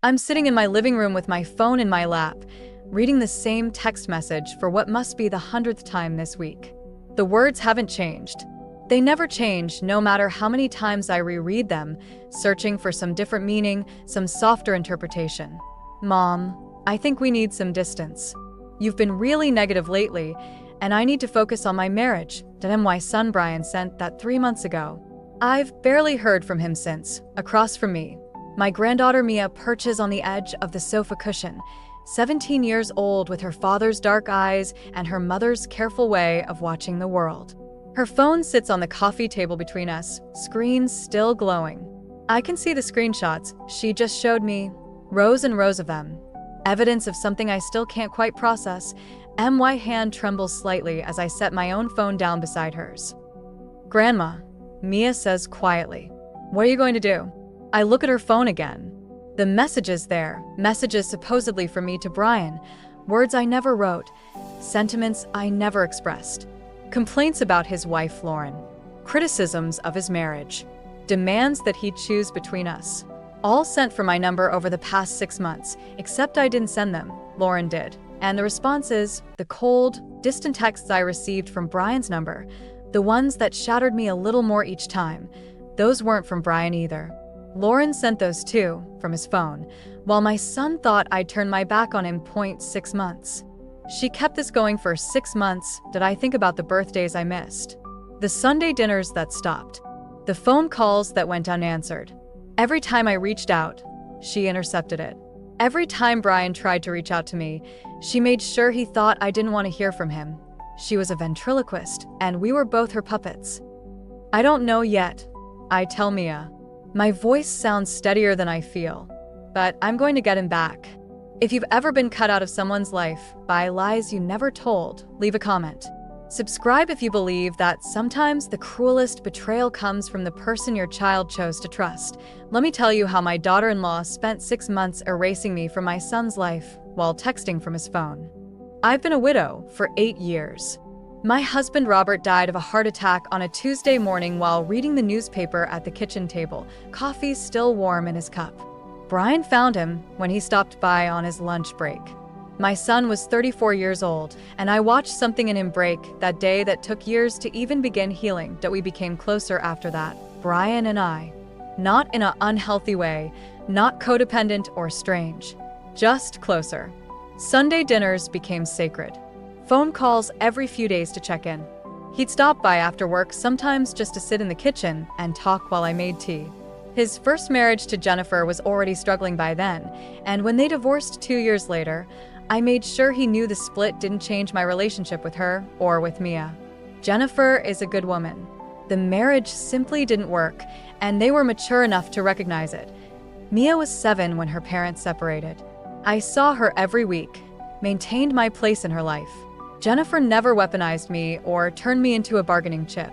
I'm sitting in my living room with my phone in my lap, reading the same text message for what must be the 100th time this week. The words haven't changed. They never change, no matter how many times I reread them, searching for some different meaning, some softer interpretation. Mom, I think we need some distance. You've been really negative lately, and I need to focus on my marriage. My son Brian sent that 3 months ago. I've barely heard from him since. Across from me, my granddaughter Mia perches on the edge of the sofa cushion, 17 years old, with her father's dark eyes and her mother's careful way of watching the world. Her phone sits on the coffee table between us, screen still glowing. I can see the screenshots she just showed me, rows and rows of them. Evidence of something I still can't quite process. My hand trembles slightly as I set my own phone down beside hers. Grandma, Mia says quietly. What are you going to do? I look at her phone again. The messages there, messages supposedly from me to Brian, words I never wrote, sentiments I never expressed, complaints about his wife Lauren, criticisms of his marriage, demands that he choose between us. All sent from my number over the past 6 months, except I didn't send them, Lauren did. And the responses, the cold, distant texts I received from Brian's number, the ones that shattered me a little more each time, those weren't from Brian either. Lauren sent those too, from his phone, while my son thought I'd turn my back on him. 6 months. She kept this going for 6 months. Did I think about the birthdays I missed? The Sunday dinners that stopped? The phone calls that went unanswered? Every time I reached out, she intercepted it. Every time Brian tried to reach out to me, she made sure he thought I didn't want to hear from him. She was a ventriloquist, and we were both her puppets. I don't know yet, I tell Mia. My voice sounds steadier than I feel, but I'm going to get him back. If you've ever been cut out of someone's life by lies you never told, leave a comment. Subscribe if you believe that sometimes the cruelest betrayal comes from the person your child chose to trust. Let me tell you how my daughter-in-law spent 6 months erasing me from my son's life while texting from his phone. I've been a widow for 8 years. My husband Robert died of a heart attack on a Tuesday morning while reading the newspaper at the kitchen table, coffee still warm in his cup. Brian found him when he stopped by on his lunch break. My son was 34 years old, and I watched something in him break that day that took years to even begin healing. That we became closer after that, Brian and I. Not in an unhealthy way, not codependent or strange, just closer. Sunday dinners became sacred. Phone calls every few days to check in. He'd stop by after work, sometimes just to sit in the kitchen and talk while I made tea. His first marriage to Jennifer was already struggling by then, and when they divorced 2 years later, I made sure he knew the split didn't change my relationship with her or with Mia. Jennifer is a good woman. The marriage simply didn't work, and they were mature enough to recognize it. Mia was 7 when her parents separated. I saw her every week, maintained my place in her life. Jennifer never weaponized me or turned me into a bargaining chip.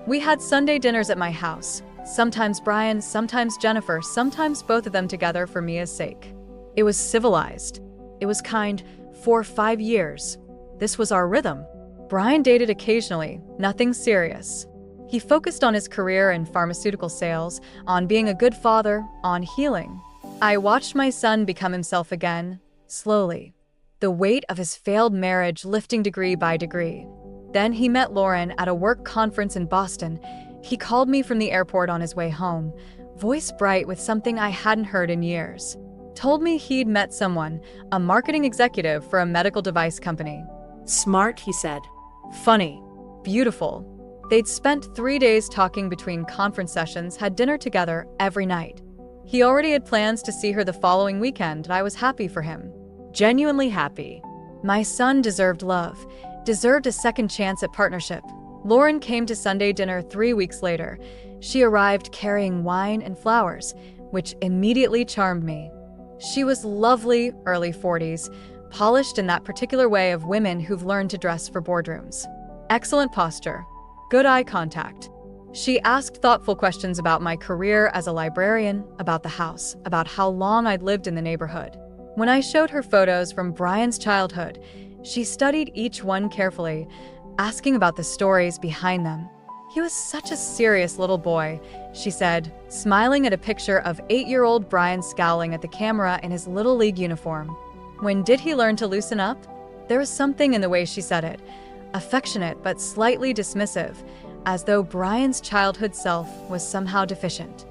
We had Sunday dinners at my house, sometimes Brian, sometimes Jennifer, sometimes both of them together for Mia's sake. It was civilized. It was kind. For 5 years. This was our rhythm. Brian dated occasionally, nothing serious. He focused on his career in pharmaceutical sales, on being a good father, on healing. I watched my son become himself again, slowly. The weight of his failed marriage lifting degree by degree. Then he met Lauren at a work conference in Boston. He called me from the airport on his way home, voice bright with something I hadn't heard in years. Told me he'd met someone, a marketing executive for a medical device company. Smart, he said. Funny. Beautiful. They'd spent 3 days talking between conference sessions, had dinner together every night. He already had plans to see her the following weekend, and I was happy for him. Genuinely happy. My son deserved love, deserved a second chance at partnership. Lauren came to Sunday dinner 3 weeks later. She arrived carrying wine and flowers, which immediately charmed me. She was lovely, early 40s, polished in that particular way of women who've learned to dress for boardrooms. Excellent posture, good eye contact. She asked thoughtful questions about my career as a librarian, about the house, about how long I'd lived in the neighborhood. When I showed her photos from Brian's childhood, she studied each one carefully, asking about the stories behind them. He was such a serious little boy, she said, smiling at a picture of 8-year-old Brian scowling at the camera in his Little League uniform. When did he learn to loosen up? There was something in the way she said it, affectionate but slightly dismissive, as though Brian's childhood self was somehow deficient.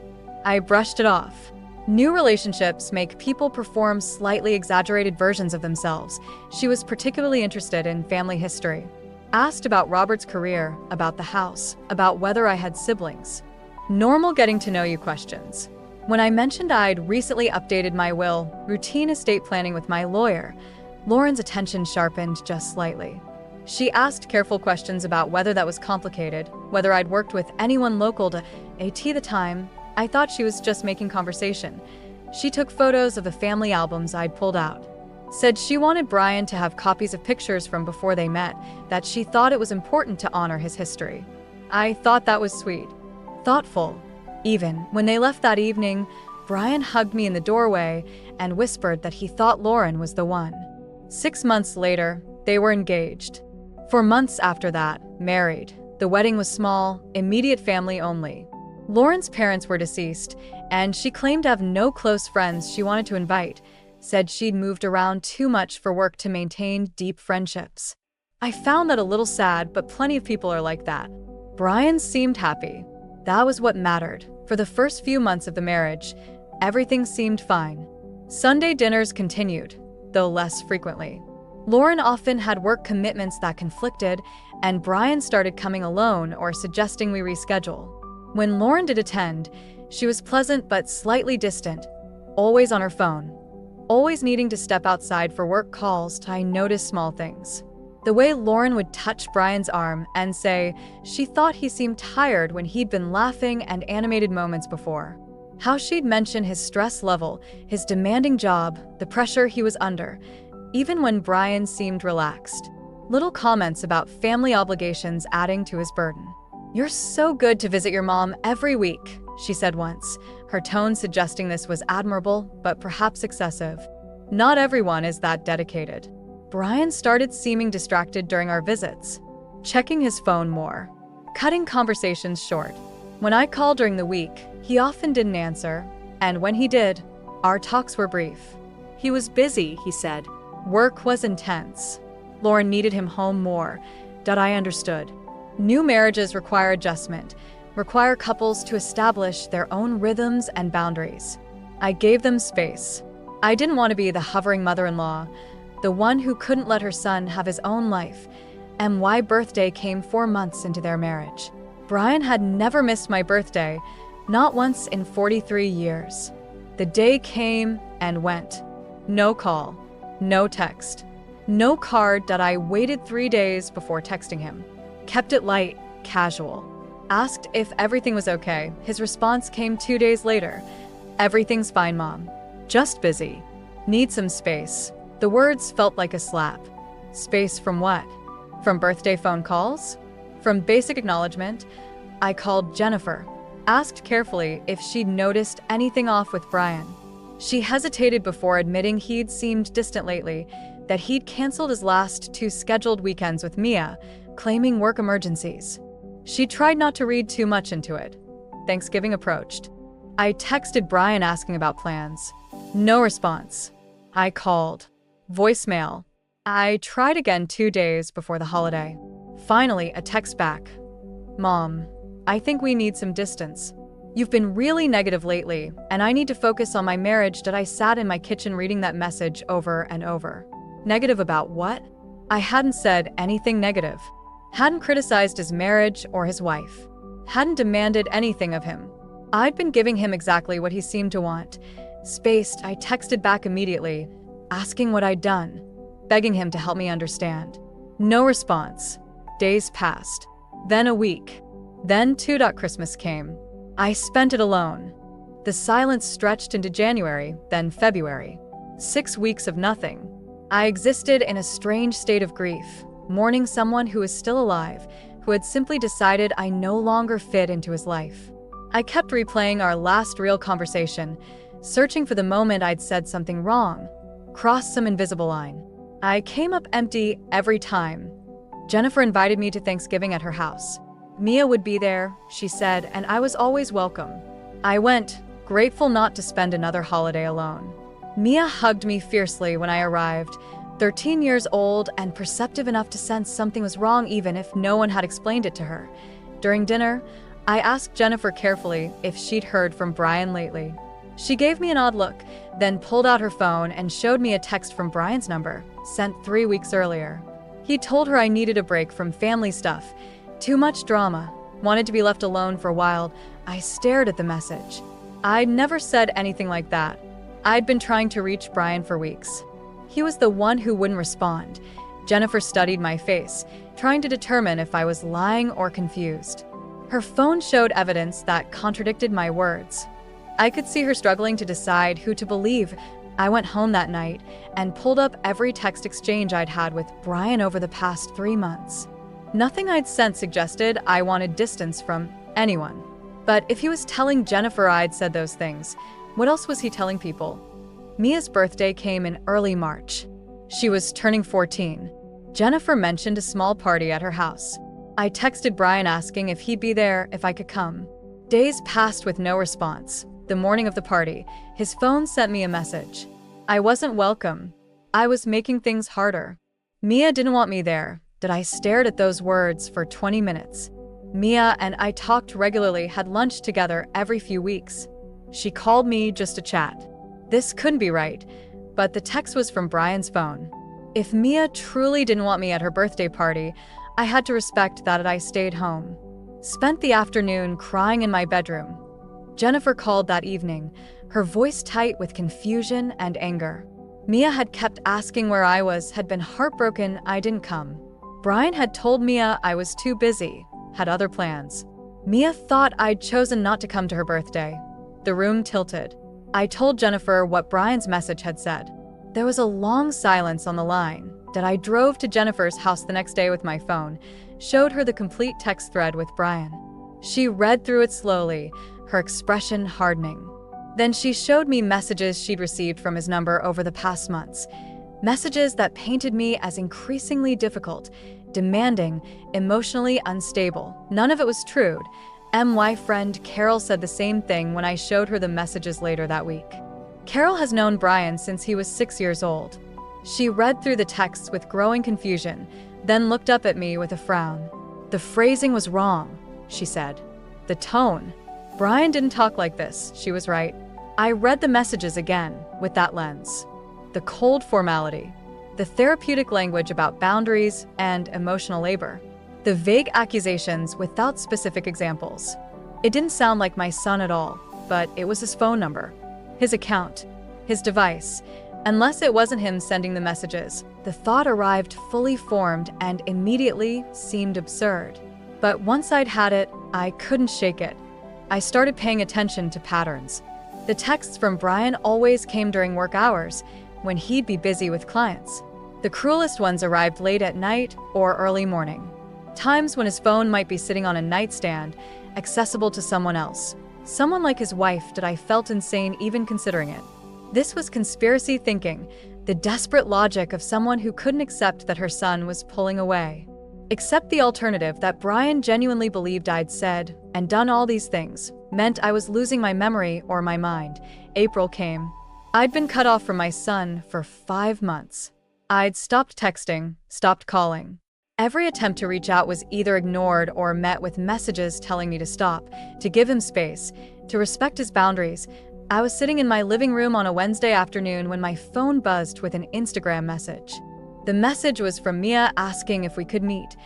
I brushed it off. New relationships make people perform slightly exaggerated versions of themselves. She was particularly interested in family history. Asked about Robert's career, about the house, about whether I had siblings. Normal getting-to-know-you questions. When I mentioned I'd recently updated my will, routine estate planning with my lawyer, Lauren's attention sharpened just slightly. She asked careful questions about whether that was complicated, whether I'd worked with anyone local to AT the time. I thought she was just making conversation. She took photos of the family albums I'd pulled out. Said she wanted Brian to have copies of pictures from before they met, that she thought it was important to honor his history. I thought that was sweet. Thoughtful. Even when they left that evening, Brian hugged me in the doorway and whispered that he thought Lauren was the one. 6 months later, they were engaged. For months after that, married. The wedding was small, immediate family only. Lauren's parents were deceased, and she claimed to have no close friends she wanted to invite. Said she'd moved around too much for work to maintain deep friendships. I found that a little sad, but plenty of people are like that. Brian seemed happy. That was what mattered. For the first few months of the marriage, everything seemed fine. Sunday dinners continued, though less frequently. Lauren often had work commitments that conflicted, and Brian started coming alone or suggesting we reschedule. When Lauren did attend, she was pleasant but slightly distant, always on her phone. Always needing to step outside for work calls to I noticed small things. The way Lauren would touch Brian's arm and say she thought he seemed tired when he'd been laughing and animated moments before. How she'd mention his stress level, his demanding job, the pressure he was under, even when Brian seemed relaxed. Little comments about family obligations adding to his burden. "You're so good to visit your mom every week," she said once, her tone suggesting this was admirable, but perhaps excessive. Not everyone is that dedicated. Brian started seeming distracted during our visits, checking his phone more, cutting conversations short. When I called during the week, he often didn't answer, and when he did, our talks were brief. He was busy, he said. Work was intense. Lauren needed him home more. That I understood. New marriages require adjustment, require couples to establish their own rhythms and boundaries. I gave them space. I didn't want to be the hovering mother-in-law, the one who couldn't let her son have his own life, and my birthday came 4 months into their marriage. Brian had never missed my birthday, not once in 43 years. The day came and went. No call, no text, no card. That I waited 3 days before texting him. Kept it light, casual. Asked if everything was okay. His response came 2 days later. "Everything's fine, Mom. Just busy. Need some space." The words felt like a slap. Space from what? From birthday phone calls? From basic acknowledgement? I called Jennifer. Asked carefully if she'd noticed anything off with Brian. She hesitated before admitting he'd seemed distant lately, that he'd canceled his last 2 scheduled weekends with Mia, claiming work emergencies. She tried not to read too much into it. Thanksgiving approached. I texted Brian asking about plans. No response. I called. Voicemail. I tried again 2 days before the holiday. Finally, a text back. "Mom, I think we need some distance. You've been really negative lately, and I need to focus on my marriage." That I sat in my kitchen reading that message over and over. Negative about what? I hadn't said anything negative. Hadn't criticized his marriage or his wife. Hadn't demanded anything of him. I'd been giving him exactly what he seemed to want. Spaced, I texted back immediately, asking what I'd done, begging him to help me understand. No response. Days passed. Then a week. Then 2. Christmas came. I spent it alone. The silence stretched into January, then February. 6 weeks of nothing. I existed in a strange state of grief, mourning someone who was still alive, who had simply decided I no longer fit into his life. I kept replaying our last real conversation, searching for the moment I'd said something wrong, crossed some invisible line. I came up empty every time. Jennifer invited me to Thanksgiving at her house. Mia would be there, she said, and I was always welcome. I went, grateful not to spend another holiday alone. Mia hugged me fiercely when I arrived, 13 years old and perceptive enough to sense something was wrong even if no one had explained it to her. During dinner, I asked Jennifer carefully if she'd heard from Brian lately. She gave me an odd look, then pulled out her phone and showed me a text from Brian's number, sent 3 weeks earlier. He told her I needed a break from family stuff. Too much drama. Wanted to be left alone for a while. I stared at the message. I'd never said anything like that. I'd been trying to reach Brian for weeks. He was the one who wouldn't respond. Jennifer studied my face, trying to determine if I was lying or confused. Her phone showed evidence that contradicted my words. I could see her struggling to decide who to believe. I went home that night and pulled up every text exchange I'd had with Brian over the past 3 months. Nothing I'd sent suggested I wanted distance from anyone. But if he was telling Jennifer I'd said those things, what else was he telling people? Mia's birthday came in early March. She was turning 14. Jennifer mentioned a small party at her house. I texted Brian asking if he'd be there if I could come. Days passed with no response. The morning of the party, his phone sent me a message. I wasn't welcome. I was making things harder. Mia didn't want me there. I stared at those words for 20 minutes. Mia and I talked regularly, had lunch together every few weeks. She called me just to chat. This couldn't be right, but the text was from Brian's phone. If Mia truly didn't want me at her birthday party, I had to respect that. I stayed home. Spent the afternoon crying in my bedroom. Jennifer called that evening, her voice tight with confusion and anger. Mia had kept asking where I was, had been heartbroken I didn't come. Brian had told Mia I was too busy, had other plans. Mia thought I'd chosen not to come to her birthday. The room tilted. I told Jennifer what Brian's message had said. There was a long silence on the line. I drove to Jennifer's house the next day with my phone, showed her the complete text thread with Brian. She read through it slowly, her expression hardening. Then she showed me messages she'd received from his number over the past months. Messages that painted me as increasingly difficult, demanding, emotionally unstable. None of it was true. My friend Carol said the same thing when I showed her the messages later that week. Carol has known Brian since he was 6 years old. She read through the texts with growing confusion, then looked up at me with a frown. The phrasing was wrong, she said. The tone. Brian didn't talk like this, she was right. I read the messages again, with that lens. The cold formality, the therapeutic language about boundaries and emotional labor, the vague accusations without specific examples. It didn't sound like my son at all, but it was his phone number, his account, his device. Unless it wasn't him sending the messages, the thought arrived fully formed and immediately seemed absurd. But once I'd had it, I couldn't shake it. I started paying attention to patterns. The texts from Brian always came during work hours, when he'd be busy with clients. The cruelest ones arrived late at night or early morning. Times when his phone might be sitting on a nightstand, accessible to someone else. Someone like his wife. I felt insane even considering it. This was conspiracy thinking, the desperate logic of someone who couldn't accept that her son was pulling away. Accept the alternative that Brian genuinely believed I'd said and done all these things meant I was losing my memory or my mind. April came. I'd been cut off from my son for 5 months. I'd stopped texting, stopped calling. Every attempt to reach out was either ignored or met with messages telling me to stop, to give him space, to respect his boundaries. I was sitting in my living room on a Wednesday afternoon when my phone buzzed with an Instagram message. The message was from Mia asking if we could meet,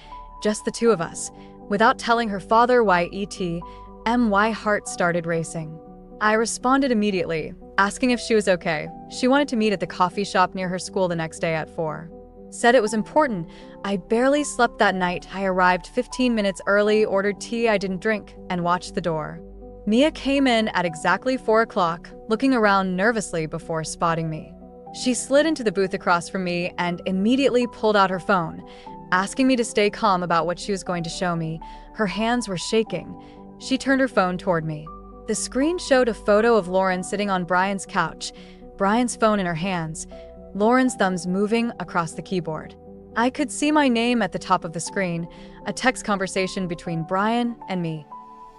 just the two of us. Without telling her father my heart started racing. I responded immediately, asking if she was okay. She wanted to meet at the coffee shop near her school the next day at 4. Said it was important. I barely slept that night. I arrived 15 minutes early, ordered tea I didn't drink, and watched the door. Mia came in at exactly 4 o'clock, looking around nervously before spotting me. She slid into the booth across from me and immediately pulled out her phone, asking me to stay calm about what she was going to show me. Her hands were shaking. She turned her phone toward me. The screen showed a photo of Lauren sitting on Brian's couch, Brian's phone in her hands, Lauren's thumbs moving across the keyboard. I could see my name at the top of the screen, a text conversation between Brian and me.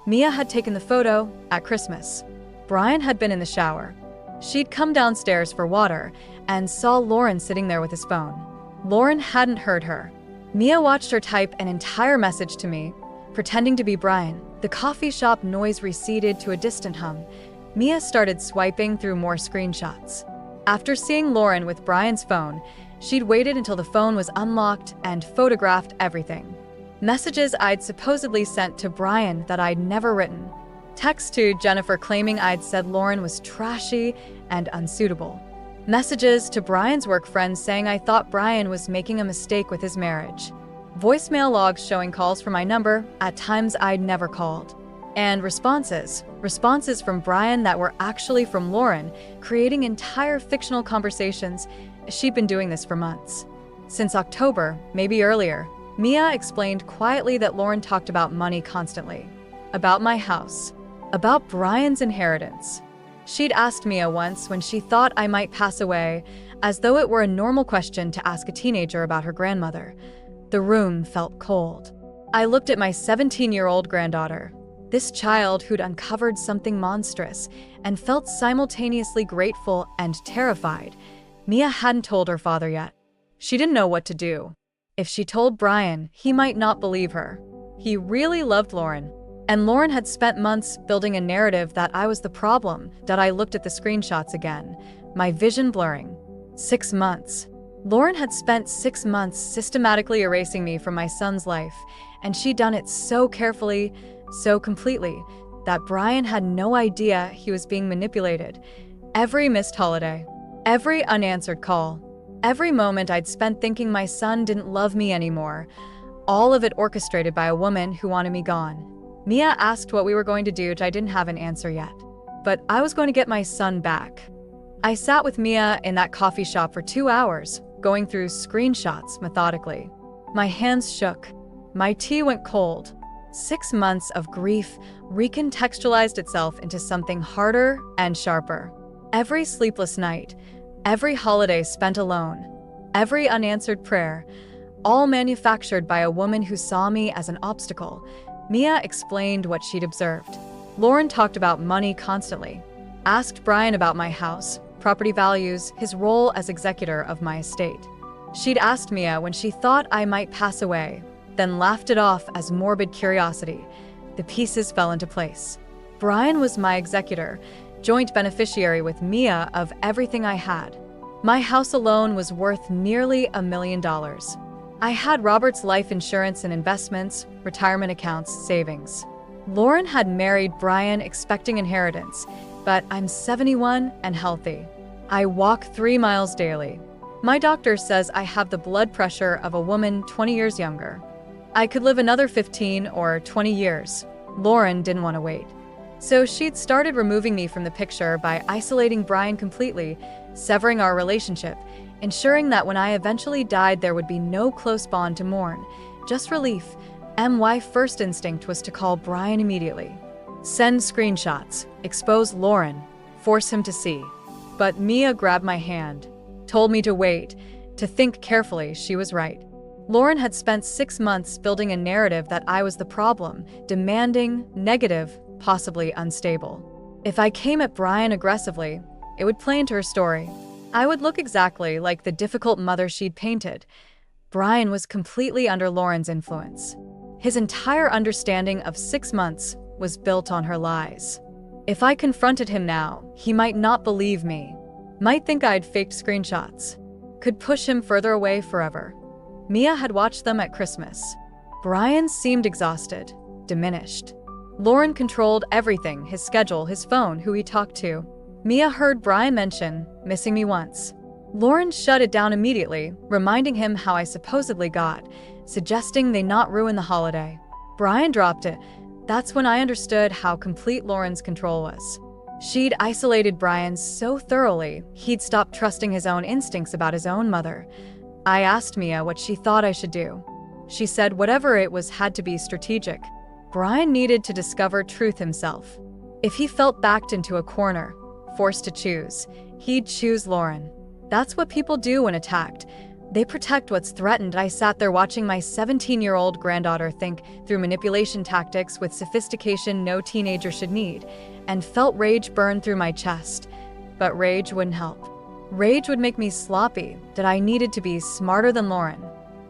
Mia had taken the photo at Christmas. Brian had been in the shower. She'd come downstairs for water and saw Lauren sitting there with his phone. Lauren hadn't heard her. Mia watched her type an entire message to me, pretending to be Brian. The coffee shop noise receded to a distant hum. Mia started swiping through more screenshots. After seeing Lauren with Brian's phone, she'd waited until the phone was unlocked and photographed everything. Messages I'd supposedly sent to Brian that I'd never written. Text to Jennifer claiming I'd said Lauren was trashy and unsuitable. Messages to Brian's work friends saying I thought Brian was making a mistake with his marriage. Voicemail logs showing calls from my number at times I'd never called. And responses from Brian that were actually from Lauren, creating entire fictional conversations. She'd been doing this for months. Since October, maybe earlier, Mia explained quietly that Lauren talked about money constantly. About my house. About Brian's inheritance. She'd asked Mia once when she thought I might pass away, as though it were a normal question to ask a teenager about her grandmother. The room felt cold. I looked at my 17-year-old granddaughter, this child who'd uncovered something monstrous, and felt simultaneously grateful and terrified. Mia hadn't told her father yet. She didn't know what to do. If she told Brian, he might not believe her. He really loved Lauren. And Lauren had spent months building a narrative that I was the problem. That I looked at the screenshots again, my vision blurring. 6 months. Lauren had spent 6 months systematically erasing me from my son's life, and she'd done it so carefully, so completely, that Brian had no idea he was being manipulated. Every missed holiday, every unanswered call, every moment I'd spent thinking my son didn't love me anymore, all of it orchestrated by a woman who wanted me gone. Mia asked what we were going to do, I didn't have an answer yet. But I was going to get my son back. I sat with Mia in that coffee shop for 2 hours, going through screenshots methodically. My hands shook. My tea went cold. 6 months of grief recontextualized itself into something harder and sharper. Every sleepless night, every holiday spent alone, every unanswered prayer, all manufactured by a woman who saw me as an obstacle. Mia explained what she'd observed. Lauren talked about money constantly, asked Brian about my house, property values, his role as executor of my estate. She'd asked Mia when she thought I might pass away, then laughed it off as morbid curiosity. The pieces fell into place. Brian was my executor, joint beneficiary with Mia of everything I had. My house alone was worth nearly $1 million. I had Robert's life insurance and investments, retirement accounts, savings. Lauren had married Brian expecting inheritance, but I'm 71 and healthy. I walk 3 miles daily. My doctor says I have the blood pressure of a woman 20 years younger. I could live another 15 or 20 years. Lauren didn't want to wait. So she'd started removing me from the picture by isolating Brian completely, severing our relationship, ensuring that when I eventually died there would be no close bond to mourn, just relief. My first instinct was to call Brian immediately. Send screenshots, expose Lauren, force him to see. But Mia grabbed my hand, told me to wait, to think carefully. She was right. Lauren had spent 6 months building a narrative that I was the problem, demanding, negative, possibly unstable. If I came at Brian aggressively, it would play into her story. I would look exactly like the difficult mother she'd painted. Brian was completely under Lauren's influence. His entire understanding of 6 months was built on her lies. If I confronted him now, he might not believe me, might think I'd faked screenshots, could push him further away forever. Mia had watched them at Christmas. Brian seemed exhausted, diminished. Lauren controlled everything, his schedule, his phone, who he talked to. Mia heard Brian mention missing me once. Lauren shut it down immediately, reminding him how I supposedly got, suggesting they not ruin the holiday. Brian dropped it. That's when I understood how complete Lauren's control was. She'd isolated Brian so thoroughly, he'd stopped trusting his own instincts about his own mother. I asked Mia what she thought I should do. She said whatever it was had to be strategic. Brian needed to discover truth himself. If he felt backed into a corner, forced to choose, he'd choose Lauren. That's what people do when attacked. They protect what's threatened. I sat there watching my 17-year-old granddaughter think through manipulation tactics with sophistication no teenager should need, and felt rage burn through my chest. But rage wouldn't help. Rage would make me sloppy, that I needed to be smarter than Lauren.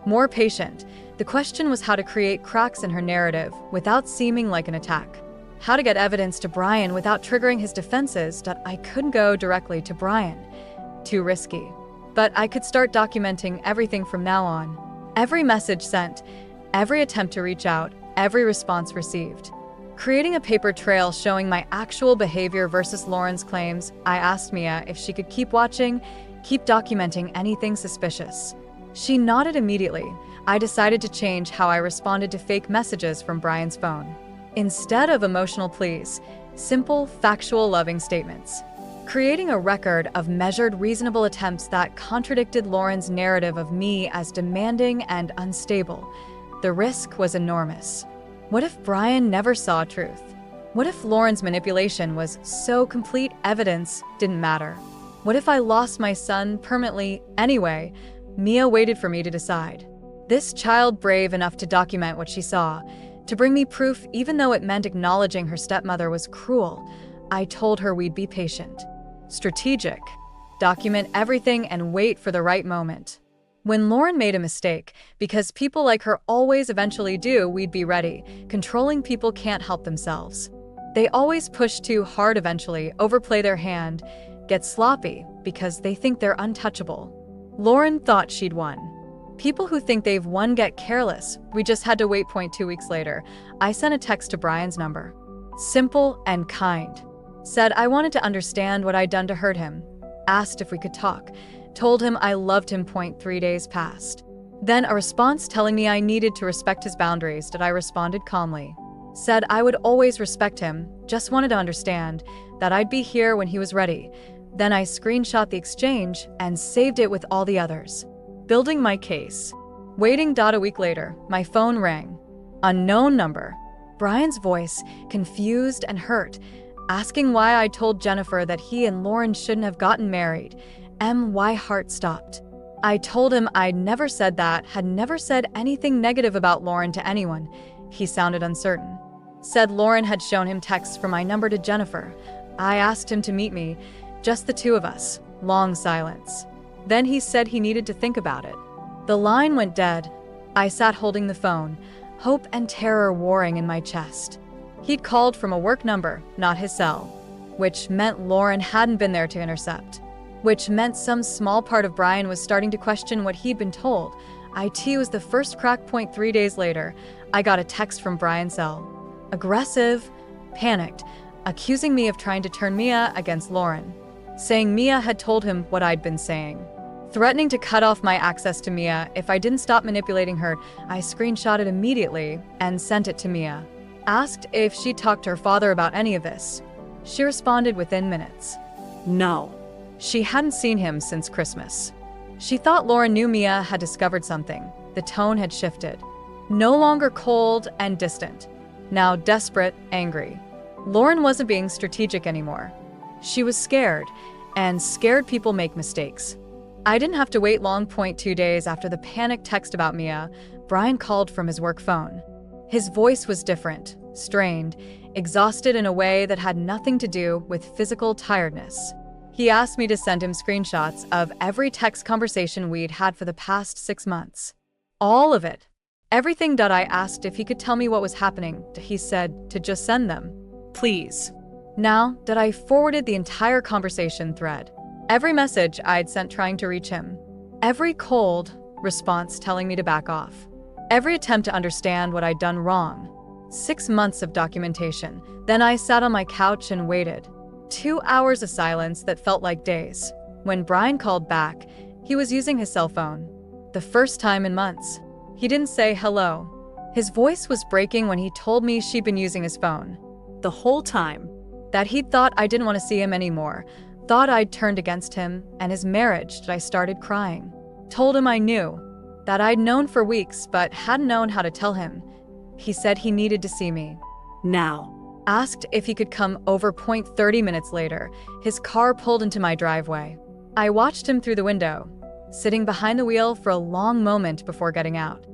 More patient. The question was how to create cracks in her narrative without seeming like an attack. How to get evidence to Brian without triggering his defenses that I couldn't go directly to Brian. Too risky. But I could start documenting everything from now on. Every message sent, every attempt to reach out, every response received. Creating a paper trail showing my actual behavior versus Lauren's claims, I asked Mia if she could keep watching, keep documenting anything suspicious. She nodded immediately. I decided to change how I responded to fake messages from Brian's phone. Instead of emotional pleas, simple, factual, loving statements. Creating a record of measured, reasonable attempts that contradicted Lauren's narrative of me as demanding and unstable. The risk was enormous. What if Brian never saw truth? What if Lauren's manipulation was so complete evidence didn't matter? What if I lost my son permanently anyway? Mia waited for me to decide. This child brave enough to document what she saw, to bring me proof even though it meant acknowledging her stepmother was cruel. I told her we'd be patient. Strategic. Document everything and wait for the right moment. When Lauren made a mistake, because people like her always eventually do, we'd be ready. Controlling people can't help themselves. They always push too hard eventually, overplay their hand, get sloppy because they think they're untouchable. Lauren thought she'd won. People who think they've won get careless. We just had to wait. 2 weeks later, I sent a text to Brian's number. Simple and kind. Said I wanted to understand what I'd done to hurt him. Asked if we could talk. Told him I loved him. 3 days passed. Then a response telling me I needed to respect his boundaries. That I responded calmly. Said I would always respect him, just wanted to understand that I'd be here when he was ready. Then I screenshot the exchange and saved it with all the others. Building my case. Waiting. A week later, my phone rang. Unknown number. Brian's voice, confused and hurt, asking why I told Jennifer that he and Lauren shouldn't have gotten married. My heart stopped. I told him I'd never said that, had never said anything negative about Lauren to anyone. He sounded uncertain. Said Lauren had shown him texts from my number to Jennifer. I asked him to meet me, just the two of us. Long silence. Then he said he needed to think about it. The line went dead. I sat holding the phone, hope and terror warring in my chest. He'd called from a work number, not his cell, which meant Lauren hadn't been there to intercept, which meant some small part of Brian was starting to question what he'd been told. IT was the first crack. 3 days later, I got a text from Brian's cell. Aggressive, panicked, accusing me of trying to turn Mia against Lauren, saying Mia had told him what I'd been saying, threatening to cut off my access to Mia if I didn't stop manipulating her. I screenshot it immediately and sent it to Mia. Asked if she'd talked to her father about any of this. She responded within minutes. No. She hadn't seen him since Christmas. She thought Lauren knew Mia had discovered something. The tone had shifted. No longer cold and distant. Now desperate, angry. Lauren wasn't being strategic anymore. She was scared, and scared people make mistakes. I didn't have to wait long. 2 days after the panicked text about Mia, Brian called from his work phone. His voice was different, strained, exhausted in a way that had nothing to do with physical tiredness. He asked me to send him screenshots of every text conversation we'd had for the past 6 months. All of it. Everything. I asked if he could tell me what was happening. He said to just send them. Please. Now, I forwarded the entire conversation thread. Every message I'd sent trying to reach him. Every cold response telling me to back off. Every attempt to understand what I'd done wrong. 6 months of documentation. Then I sat on my couch and waited. 2 hours of silence that felt like days. When Brian called back, he was using his cell phone. The first time in months. He didn't say hello. His voice was breaking when he told me she'd been using his phone. The whole time. That he'd thought I didn't want to see him anymore. Thought I'd turned against him and his marriage. I started crying. Told him I knew. That I'd known for weeks but hadn't known how to tell him. He said he needed to see me. Now. Asked if he could come over. 30 minutes later, his car pulled into my driveway. I watched him through the window. sitting behind the wheel for a long moment before getting out.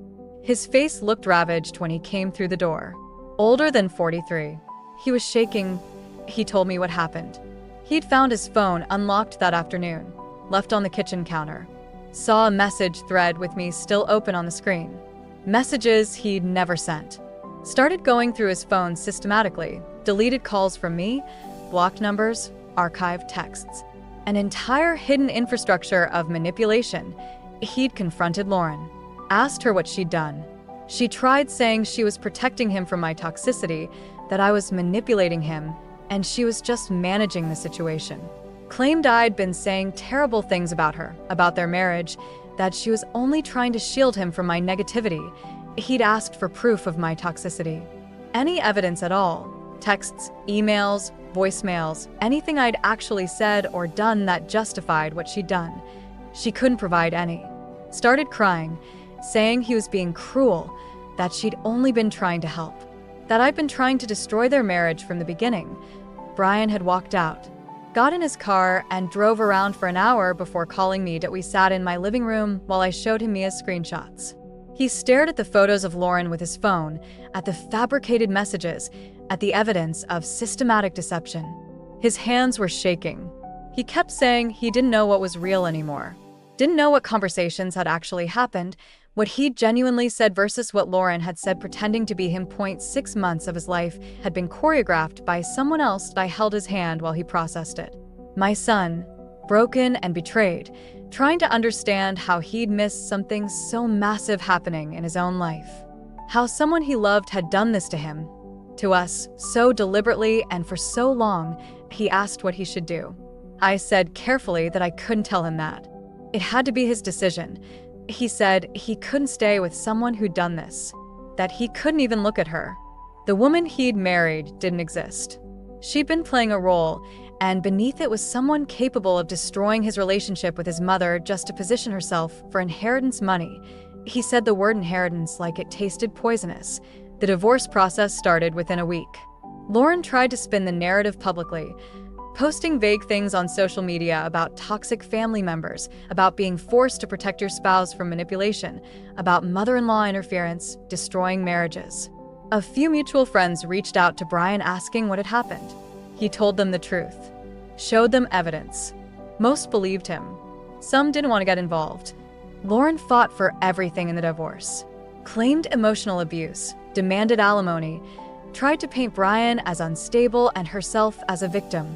His face looked ravaged when he came through the door. Older than 43. He was shaking. He told me what happened. He'd found his phone unlocked that afternoon, left on the kitchen counter. Saw a message thread with me still open on the screen. Messages he'd never sent. Started going through his phone systematically, deleted calls from me, blocked numbers, archived texts. An entire hidden infrastructure of manipulation. He'd confronted Lauren, asked her what she'd done. She tried saying she was protecting him from my toxicity, that I was manipulating him, and she was just managing the situation. Claimed I'd been saying terrible things about her, about their marriage, that she was only trying to shield him from my negativity. He'd asked for proof of my toxicity. Any evidence at all. Texts, emails, voicemails, anything I'd actually said or done that justified what she'd done. She couldn't provide any. Started crying, saying he was being cruel, that she'd only been trying to help, that I'd been trying to destroy their marriage from the beginning. Brian had walked out, got in his car, and drove around for an hour before calling me that we sat in my living room while I showed him Mia's screenshots. He stared at the photos of Lauren with his phone, at the fabricated messages, at the evidence of systematic deception. His hands were shaking. He kept saying he didn't know what was real anymore. Didn't know what conversations had actually happened, what he'd genuinely said versus what Lauren had said pretending to be him. 6 months of his life had been choreographed by someone else. I held his hand while he processed it. My son, broken and betrayed, trying to understand how he'd missed something so massive happening in his own life. How someone he loved had done this to him, to us, so deliberately and for so long. He asked what he should do. I said carefully that I couldn't tell him that. It had to be his decision. He said he couldn't stay with someone who'd done this, that he couldn't even look at her. The woman he'd married didn't exist. She'd been playing a role, and beneath it was someone capable of destroying his relationship with his mother just to position herself for inheritance money. He said the word inheritance like it tasted poisonous. The divorce process started within a week. Lauren tried to spin the narrative publicly, posting vague things on social media about toxic family members, about being forced to protect your spouse from manipulation, about mother-in-law interference, destroying marriages. A few mutual friends reached out to Brian asking what had happened. He told them the truth, showed them evidence. Most believed him. Some didn't want to get involved. Lauren fought for everything in the divorce, claimed emotional abuse, demanded alimony, tried to paint Brian as unstable and herself as a victim.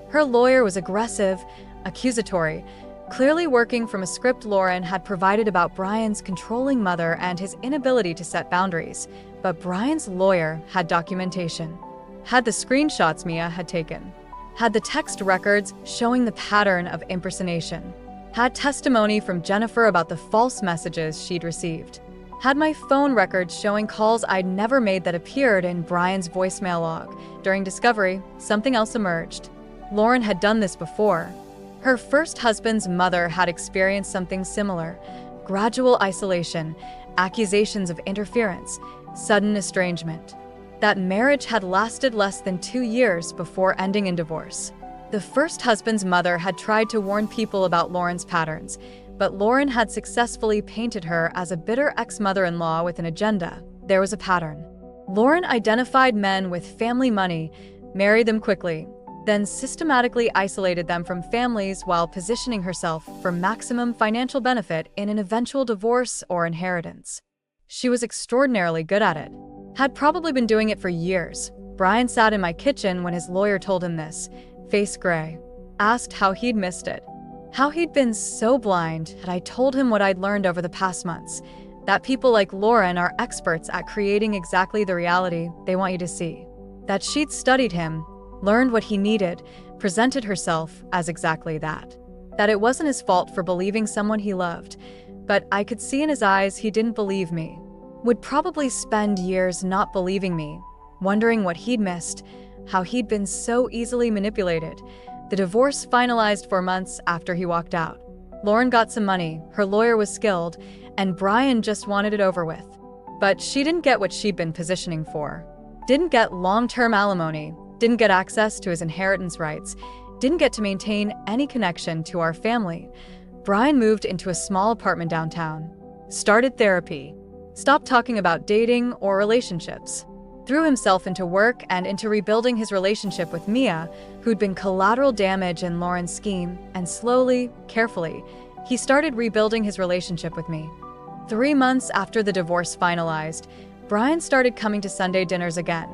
Her lawyer was aggressive, accusatory, clearly working from a script Lauren had provided about Brian's controlling mother and his inability to set boundaries. But Brian's lawyer had documentation, had the screenshots Mia had taken, had the text records showing the pattern of impersonation, had testimony from Jennifer about the false messages she'd received, had my phone records showing calls I'd never made that appeared in Brian's voicemail log. During discovery, something else emerged. Lauren had done this before. Her first husband's mother had experienced something similar: gradual isolation, accusations of interference, sudden estrangement. That marriage had lasted less than 2 years before ending in divorce. The first husband's mother had tried to warn people about Lauren's patterns, but Lauren had successfully painted her as a bitter ex-mother-in-law with an agenda. There was a pattern. Lauren identified men with family money, married them quickly, then systematically isolated them from families while positioning herself for maximum financial benefit in an eventual divorce or inheritance. She was extraordinarily good at it. Had probably been doing it for years. Brian sat in my kitchen when his lawyer told him this, face gray. Asked how he'd missed it. How he'd been so blind had I told him what I'd learned over the past months. That people like Lauren are experts at creating exactly the reality they want you to see. That she'd studied him, learned what he needed, presented herself as exactly that. That it wasn't his fault for believing someone he loved, but I could see in his eyes he didn't believe me. Would probably spend years not believing me, wondering what he'd missed, how he'd been so easily manipulated. The divorce finalized 4 months after he walked out. Lauren got some money, her lawyer was skilled, and Brian just wanted it over with. But she didn't get what she'd been positioning for. Didn't get long-term alimony, didn't get access to his inheritance rights, didn't get to maintain any connection to our family. Brian moved into a small apartment downtown, started therapy, stopped talking about dating or relationships, threw himself into work and into rebuilding his relationship with Mia, who'd been collateral damage in Lauren's scheme, and slowly, carefully, he started rebuilding his relationship with me. 3 months after the divorce finalized, Brian started coming to Sunday dinners again.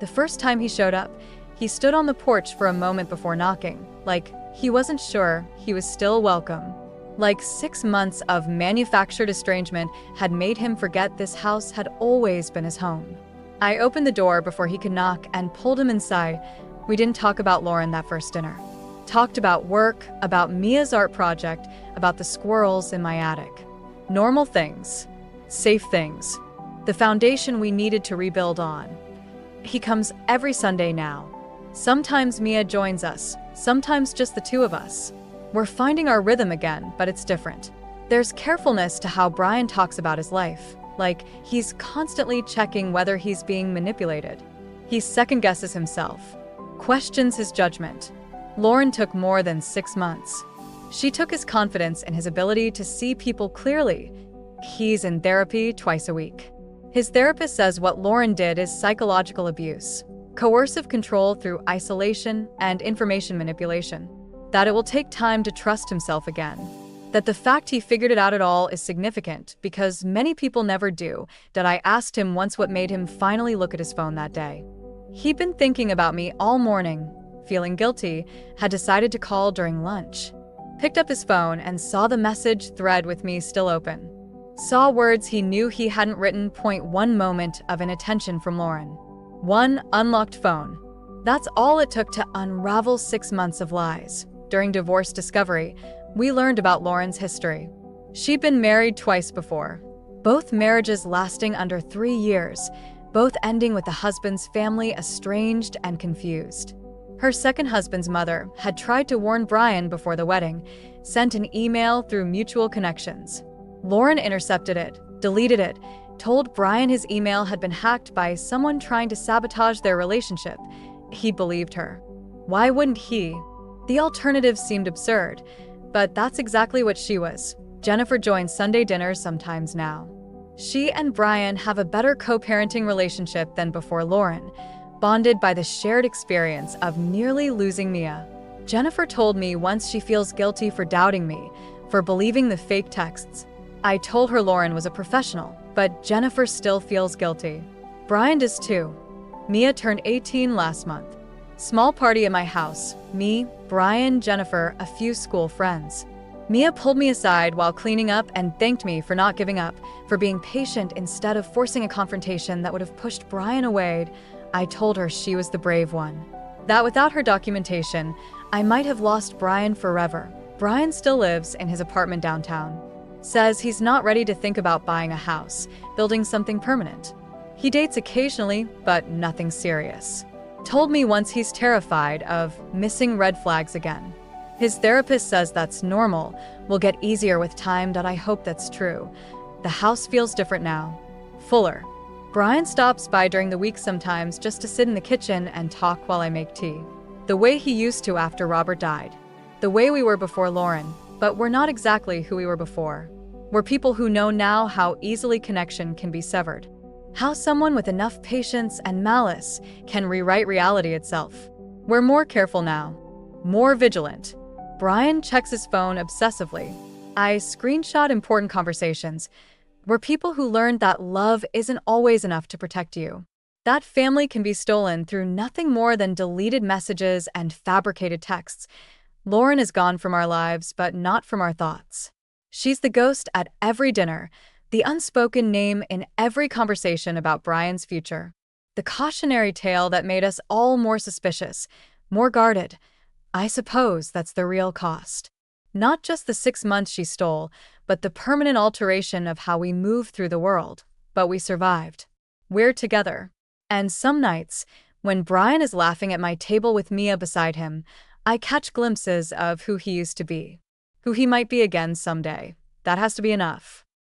The first time he showed up, he stood on the porch for a moment before knocking, like he wasn't sure he was still welcome. Like 6 months of manufactured estrangement had made him forget this house had always been his home. I opened the door before he could knock and pulled him inside. We didn't talk about Lauren that first dinner. Talked about work, about Mia's art project, about the squirrels in my attic. Normal things. Safe things. The foundation we needed to rebuild on. He comes every Sunday now. Sometimes Mia joins us, sometimes just the two of us. We're finding our rhythm again, but it's different. There's carefulness to how Brian talks about his life. Like, he's constantly checking whether he's being manipulated. He second-guesses himself, questions his judgment. Lauren took more than 6 months. She took his confidence in his ability to see people clearly. He's in therapy twice a week. His therapist says what Lauren did is psychological abuse, coercive control through isolation and information manipulation. That it will take time to trust himself again. That the fact he figured it out at all is significant because many people never do. That I asked him once what made him finally look at his phone that day. He'd been thinking about me all morning, feeling guilty, had decided to call during lunch. Picked up his phone and saw the message thread with me still open. Saw words he knew he hadn't written. One moment of inattention from Lauren. One unlocked phone. That's all it took to unravel 6 months of lies. During divorce discovery, we learned about Lauren's history. She'd been married twice before, both marriages lasting under 3 years, both ending with the husband's family estranged and confused. Her second husband's mother had tried to warn Brian before the wedding, sent an email through mutual connections. Lauren intercepted it, deleted it, told Brian his email had been hacked by someone trying to sabotage their relationship. He believed her. Why wouldn't he? The alternative seemed absurd, but that's exactly what she was. Jennifer joins Sunday dinners sometimes now. She and Brian have a better co-parenting relationship than before Lauren, bonded by the shared experience of nearly losing Mia. Jennifer told me once she feels guilty for doubting me, for believing the fake texts. I told her Lauren was a professional, but Jennifer still feels guilty. Brian does too. Mia turned 18 last month. Small party at my house. Me, Brian, Jennifer, a few school friends. Mia pulled me aside while cleaning up and thanked me for not giving up, for being patient instead of forcing a confrontation that would have pushed Brian away. I told her she was the brave one. That without her documentation, I might have lost Brian forever. Brian still lives in his apartment downtown. Says he's not ready to think about buying a house, building something permanent. He dates occasionally, but nothing serious. Told me once he's terrified of missing red flags again. His therapist says that's normal, will get easier with time. I hope that's true. The house feels different now. Fuller. Brian stops by during the week sometimes just to sit in the kitchen and talk while I make tea. The way he used to after Robert died. The way we were before Lauren, but we're not exactly who we were before. We're people who know now how easily connection can be severed. How someone with enough patience and malice can rewrite reality itself. We're more careful now. More vigilant. Brian checks his phone obsessively. I screenshot important conversations. We're people who learned that love isn't always enough to protect you. That family can be stolen through nothing more than deleted messages and fabricated texts. Lauren is gone from our lives, but not from our thoughts. She's the ghost at every dinner, the unspoken name in every conversation about Brian's future. The cautionary tale that made us all more suspicious, more guarded. I suppose that's the real cost. Not just the 6 months she stole, but the permanent alteration of how we move through the world. But we survived. We're together. And some nights, when Brian is laughing at my table with Mia beside him, I catch glimpses of who he used to be. Who he might be again someday. That has to be enough.